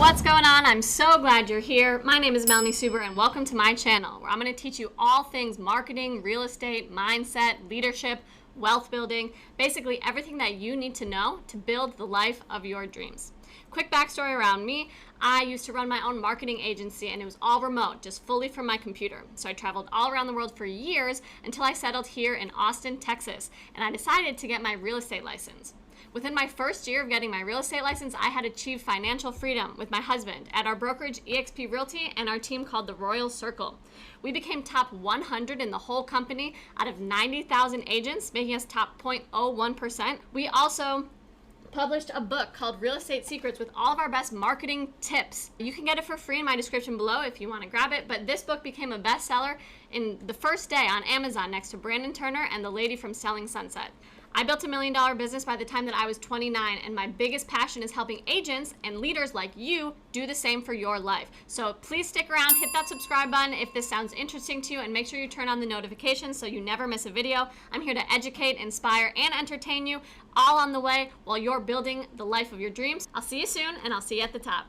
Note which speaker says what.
Speaker 1: What's going on? I'm so glad you're here. My name is Melanie and welcome to my channel where I'm going to teach you all things marketing, real estate, mindset, leadership, wealth building, basically everything that you need to know to build the life of your dreams. Quick backstory around me. I used to run my own marketing agency and it was all remote, just fully from my computer. So I traveled all around the world for years until I settled here in Austin, Texas, and I decided to get my real estate license. Within my first year of getting my real estate license, I had achieved financial freedom with my husband at our brokerage eXp Realty and our team called the Royal Circle. We became top 100 in the whole company out of 90,000 agents, making us top 0.01%. We also published a book called Real Estate Secrets with all of our best marketing tips. You can get it for free in my description below if you want to grab it, but this book became a bestseller in the first day on Amazon next to Brandon Turner and The Lady from Selling Sunset. I built $1 million business by the time that I was 29, and my biggest passion is helping agents and leaders like you do the same for your life. So please stick around, hit that subscribe button if this sounds interesting to you, and make sure you turn on the notifications so you never miss a video. I'm here to educate, inspire, and entertain you, all on the way while you're building the life of your dreams. I'll see you soon, and I'll see you at the top.